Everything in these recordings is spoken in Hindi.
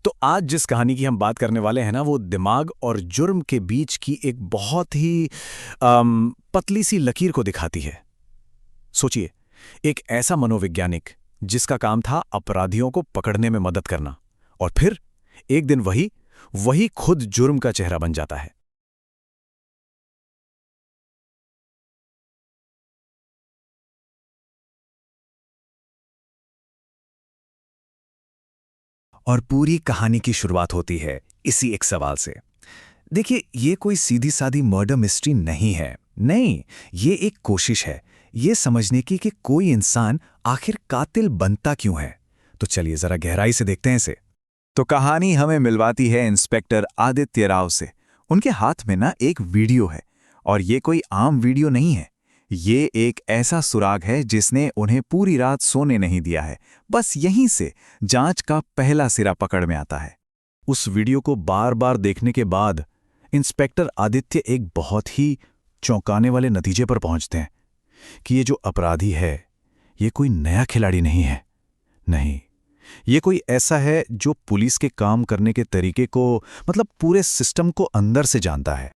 तो आज जिस कहानी की हम बात करने वाले हैं ना, वो दिमाग और जुर्म के बीच की एक बहुत ही पतली सी लकीर को दिखाती है। सोचिए, एक ऐसा मनोवैज्ञानिक जिसका काम था अपराधियों को पकड़ने में मदद करना, और फिर एक दिन वही वही खुद जुर्म का चेहरा बन जाता है। और पूरी कहानी की शुरुआत होती है इसी एक सवाल से। देखिए, ये कोई सीधी सादी मर्डर मिस्ट्री नहीं है। नहीं, ये एक कोशिश है ये समझने की कि कोई इंसान आखिर कातिल बनता क्यों है। तो चलिए जरा गहराई से देखते हैं इसे। तो कहानी हमें मिलवाती है इंस्पेक्टर आदित्य राव से। उनके हाथ में ना एक वीडियो है, और ये कोई आम वीडियो नहीं है। ये एक ऐसा सुराग है जिसने उन्हें पूरी रात सोने नहीं दिया है। बस यहीं से जांच का पहला सिरा पकड़ में आता है। उस वीडियो को बार बार देखने के बाद इंस्पेक्टर आदित्य एक बहुत ही चौंकाने वाले नतीजे पर पहुंचते हैं कि ये जो अपराधी है, ये कोई नया खिलाड़ी नहीं है। नहीं, ये कोई ऐसा है जो पुलिस के काम करने के तरीके को, मतलब पूरे सिस्टम को अंदर से जानता है।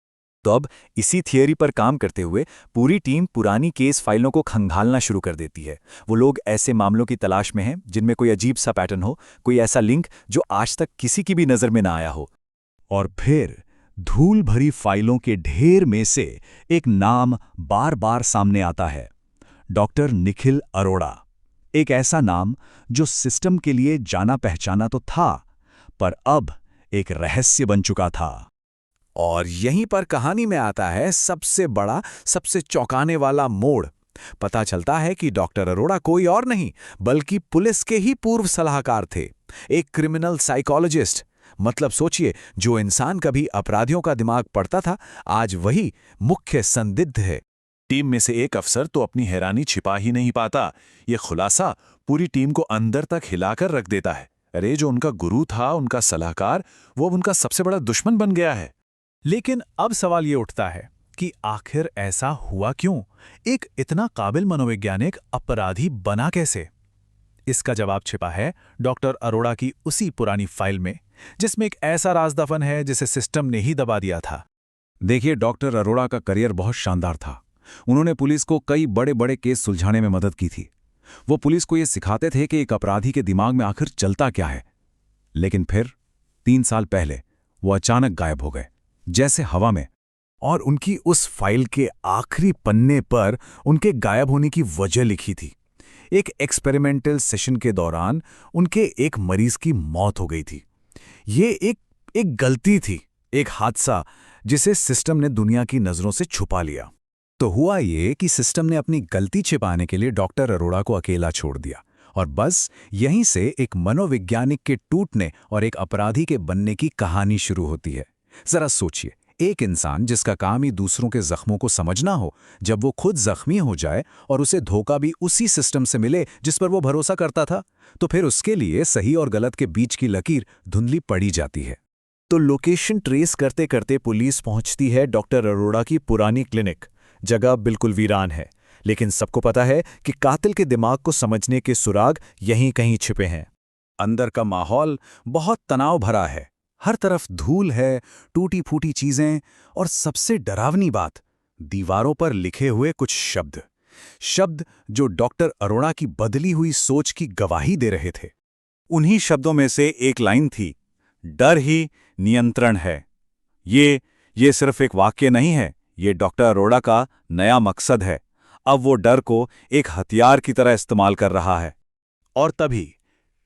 तो अब इसी थियरी पर काम करते हुए पूरी टीम पुरानी केस फाइलों को खंगालना शुरू कर देती है। वो लोग ऐसे मामलों की तलाश में हैं जिनमें कोई अजीब सा पैटर्न हो, कोई ऐसा लिंक जो आज तक किसी की भी नज़र में ना आया हो। और फिर धूल भरी फाइलों के ढेर में से एक नाम बार बार सामने आता है, डॉक्टर निखिल अरोड़ा। एक ऐसा नाम जो सिस्टम के लिए जाना पहचाना तो था, पर अब एक रहस्य बन चुका था। और यहीं पर कहानी में आता है सबसे बड़ा, सबसे चौंकाने वाला मोड़। पता चलता है कि डॉक्टर अरोड़ा कोई और नहीं बल्कि पुलिस के ही पूर्व सलाहकार थे, एक क्रिमिनल साइकोलॉजिस्ट। मतलब सोचिए, जो इंसान कभी अपराधियों का दिमाग पढ़ता था, आज वही मुख्य संदिग्ध है। टीम में से एक अफसर तो अपनी हैरानी छिपा ही नहीं पाता। ये खुलासा पूरी टीम को अंदर तक हिलाकर रख देता है। अरे, जो उनका गुरु था, उनका सलाहकार, वो उनका सबसे बड़ा दुश्मन बन गया है। लेकिन अब सवाल ये उठता है कि आखिर ऐसा हुआ क्यों? एक इतना काबिल मनोवैज्ञानिक अपराधी बना कैसे? इसका जवाब छिपा है डॉक्टर अरोड़ा की उसी पुरानी फाइल में, जिसमें एक ऐसा राज दफन है जिसे सिस्टम ने ही दबा दिया था। देखिए, डॉक्टर अरोड़ा का करियर बहुत शानदार था। उन्होंने पुलिस को कई बड़े बड़े केस सुलझाने में मदद की थी। वो पुलिस को ये सिखाते थे कि एक अपराधी के दिमाग में आखिर चलता क्या है। लेकिन फिर 3 साल पहले वो अचानक गायब हो गए, जैसे हवा में। और उनकी उस फाइल के आखिरी पन्ने पर उनके गायब होने की वजह लिखी थी। एक एक्सपेरिमेंटल सेशन के दौरान उनके एक मरीज की मौत हो गई थी। ये एक गलती थी, एक हादसा जिसे सिस्टम ने दुनिया की नजरों से छुपा लिया। तो हुआ ये कि सिस्टम ने अपनी गलती छिपाने के लिए डॉक्टर अरोड़ा को अकेला छोड़ दिया, और बस यहीं से एक मनोवैज्ञानिक के टूटने और एक अपराधी के बनने की कहानी शुरू होती है। जरा सोचिए, एक इंसान जिसका काम ही दूसरों के जख्मों को समझना हो, जब वो खुद जख्मी हो जाए और उसे धोखा भी उसी सिस्टम से मिले जिस पर वो भरोसा करता था, तो फिर उसके लिए सही और गलत के बीच की लकीर धुंधली पड़ी जाती है। तो लोकेशन ट्रेस करते करते पुलिस पहुंचती है डॉक्टर अरोड़ा की पुरानी क्लिनिक। जगह बिल्कुल वीरान है, लेकिन सबको पता है कि कातिल के दिमाग को समझने के सुराग यहीं कहीं छिपे हैं। अंदर का माहौल बहुत तनाव भरा है। हर तरफ धूल है, टूटी फूटी चीजें, और सबसे डरावनी बात, दीवारों पर लिखे हुए कुछ शब्द जो डॉक्टर अरोड़ा की बदली हुई सोच की गवाही दे रहे थे। उन्हीं शब्दों में से एक लाइन थी, डर ही नियंत्रण है। ये सिर्फ एक वाक्य नहीं है, ये डॉक्टर अरोड़ा का नया मकसद है। अब वो डर को एक हथियार की तरह इस्तेमाल कर रहा है। और तभी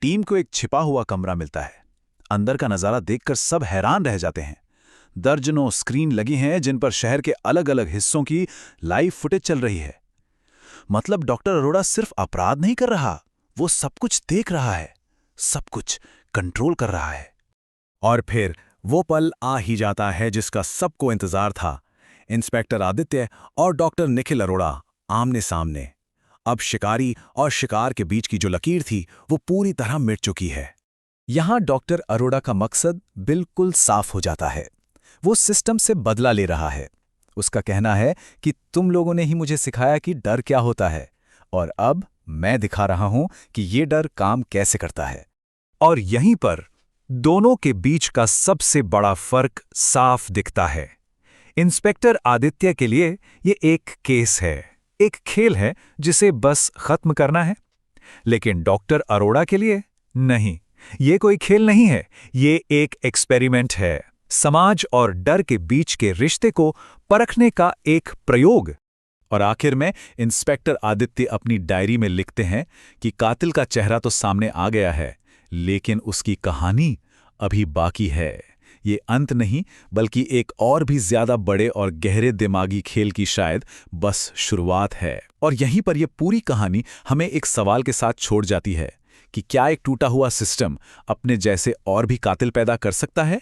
टीम को एक छिपा हुआ कमरा मिलता है। अंदर का नजारा देखकर सब हैरान रह जाते हैं। दर्जनों स्क्रीन लगी हैं जिन पर शहर के अलग अलग हिस्सों की लाइव फुटेज चल रही है। मतलब डॉक्टर अरोड़ा सिर्फ अपराध नहीं कर रहा, वो सब कुछ देख रहा है, सब कुछ कंट्रोल कर रहा है। और फिर वो पल आ ही जाता है जिसका सबको इंतजार था। इंस्पेक्टर आदित्य और डॉक्टर निखिल अरोड़ा आमने सामने। अब शिकारी और शिकार के बीच की जो लकीर थी, वो पूरी तरह मिट चुकी है। यहां डॉक्टर अरोड़ा का मकसद बिल्कुल साफ हो जाता है। वो सिस्टम से बदला ले रहा है। उसका कहना है कि तुम लोगों ने ही मुझे सिखाया कि डर क्या होता है, और अब मैं दिखा रहा हूं कि ये डर काम कैसे करता है। और यहीं पर दोनों के बीच का सबसे बड़ा फर्क साफ दिखता है। इंस्पेक्टर आदित्य के लिए ये एक केस है, एक खेल है जिसे बस खत्म करना है। लेकिन डॉक्टर अरोड़ा के लिए नहीं, ये कोई खेल नहीं है, ये एक एक्सपेरिमेंट है, समाज और डर के बीच के रिश्ते को परखने का एक प्रयोग। और आखिर में इंस्पेक्टर आदित्य अपनी डायरी में लिखते हैं कि कातिल का चेहरा तो सामने आ गया है, लेकिन उसकी कहानी अभी बाकी है। ये अंत नहीं, बल्कि एक और भी ज्यादा बड़े और गहरे दिमागी खेल की शायद बस शुरुआत है। और यहीं पर यह पूरी कहानी हमें एक सवाल के साथ छोड़ जाती है कि क्या एक टूटा हुआ सिस्टम अपने जैसे और भी कातिल पैदा कर सकता है?